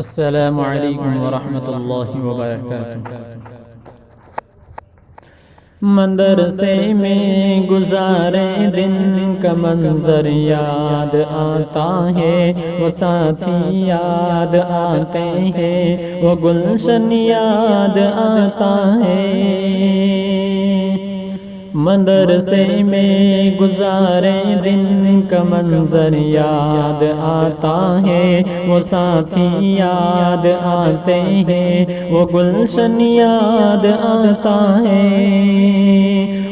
السلام علیکم ورحمۃ اللہ وبرکاتہ۔ مدرسے میں گزارے دن کا منظر یاد آتا ہے، وہ ساتھی یاد آتے ہیں، وہ گلشن یاد آتا ہے۔ مدرسے میں گزارے دن کا منظر یاد آتا ہے، وہ ساتھی یاد آتے ہیں، وہ گلشن یاد آتا ہے۔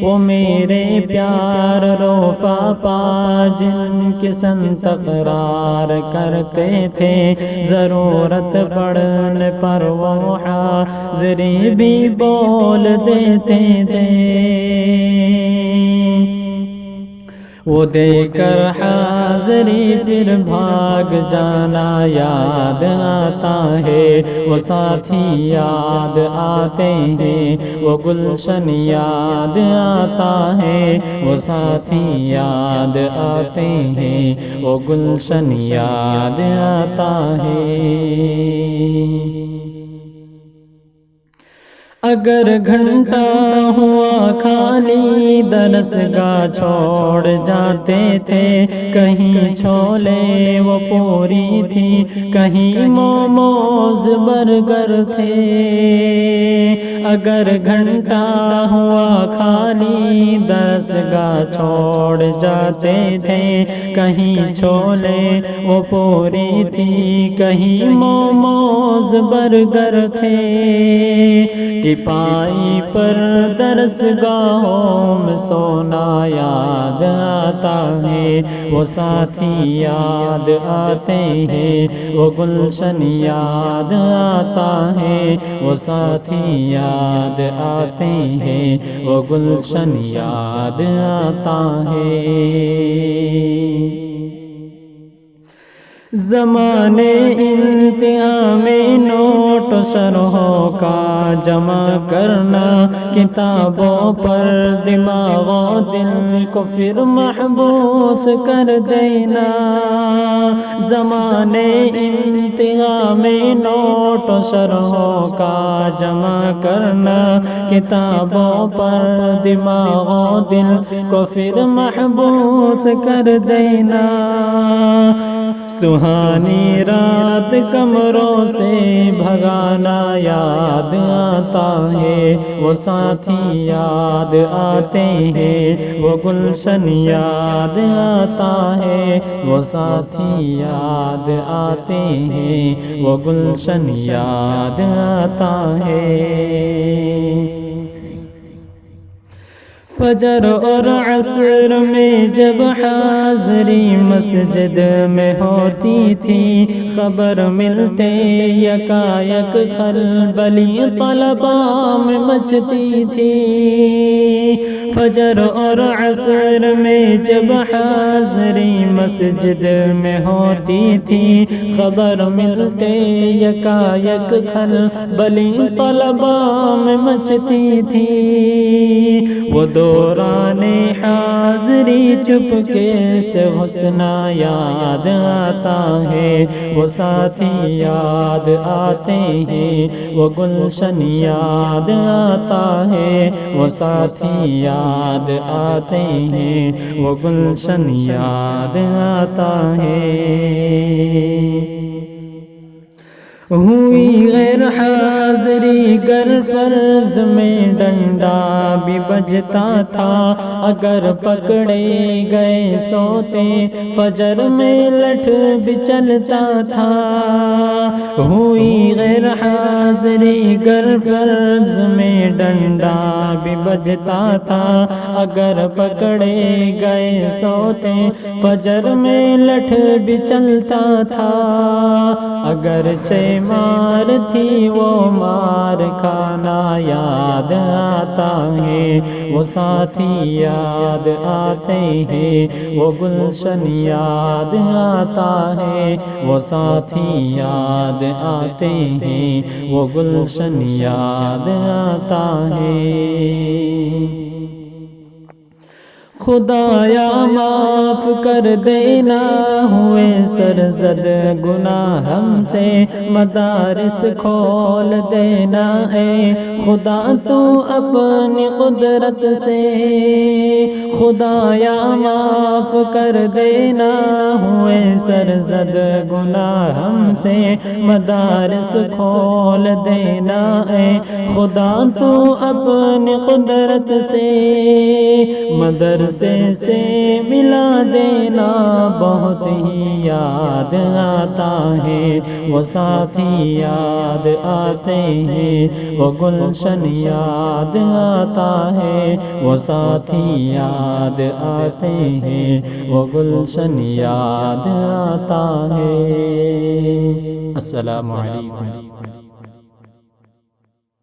وہ میرے پیار رفاقا جن کے سنگ تقرار کرتے تھے، ضرورت پڑنے پر وہ حاضری بھی بول دیتے تھے۔ وہ دے کر حاضری پھر بھاگ جانا یاد آتا ہے، وہ ساتھی یاد آتے ہیں، وہ گلشن یاد آتا ہے، وہ ساتھی یاد آتے ہیں، وہ گلشن یاد آتا ہے۔ اگر گھنٹہ ہوا خالی درسگاہ چھوڑ جاتے تھے، کہیں چھولے وہ پوری تھی، کہیں موموز برگر تھے۔ اگر گھنٹہ ہوا خالی درسگاہ چھوڑ جاتے تھے، کہیں چھولے وہ پوری تھی، کہیں موموز برگر تھے۔ ٹپائی پر درسگاہوں میں سونا یاد آتا ہے، وہ ساتھی یاد آتے ہیں، وہ گلشن یاد آتا ہے، وہ ساتھی یاد آتے ہیں، وہ گلشن یاد آتا ہے۔ زمانے انتہا میں نوٹ شرحوں کا جمع کرنا، کتابوں پر دماغ و دل کو پھر محبوس کر دینا۔ زمانے انتہا میں نوٹ شرحوں کا جمع کرنا، کتابوں پر دماغ و دل کو پھر محبوس کر دینا۔ سہانی رات کمروں سے بھگانا یاد آتا ہے، وہ ساتھی یاد آتے ہیں، وہ گلشن یاد آتا ہے، وہ ساتھی یاد آتے ہیں، وہ گلشن یاد آتا ہے۔ فجر اور عصر میں جب حاضری مسجد میں ہوتی تھی، خبر ملتے یکایک خلبلی طلبہ میں مچتی تھی۔ فجر اور عصر میں جب حاضری مسجد میں ہوتی تھی، خبر ملتے یکایک خلبلی طلبہ میں مچتی تھی۔ وہ دوران حاضری چپکے سے حسنہ یاد آتا ہے، وہ ساتھی یاد آتے ہیں، وہ گلشن یاد آتا ہے، وہ ساتھی یاد آتے ہیں، وہ گلشن یاد آتا ہے۔ ہوئی غیر حاضری گر فرض میں ڈنڈا بھی بجتا تھا، اگر پکڑے گئے سوتے فجر میں لٹھ بھی چلتا تھا۔ ہوئی غیر حاضری گر فرض میں ڈنڈا بھی بجتا تھا، اگر پکڑے گئے سوتے فجر میں لٹھ بھی چلتا تھا۔ اگرچہ مار تھی وہ مار کھانا یاد آتا ہے، وہ ساتھی یاد آتے ہیں، وہ گلشن یاد آتا ہے، وہ ساتھی یاد آتے ہیں، وہ گلشن یاد آتا ہے۔ خدایا معاف کر دینا، ہوئے سرزد گناہ ہم سے، مدارس کھول دینا اے خدا تو اپنی قدرت سے۔ خدایا معاف کر دینا، ہوئے سرزد گناہ ہم سے، مدارس کھول دینا اے خدا تو اپنی قدرت سے۔ مدرسے سے ملا دینا، بہت ہی یاد آتا ہے وہ ساتھی یاد آتے ہیں، وہ گلشن یاد آتا ہے، وہ ساتھی یاد آتے ہیں، وہ گلشن یاد آتا ہے۔ السلام علیکم۔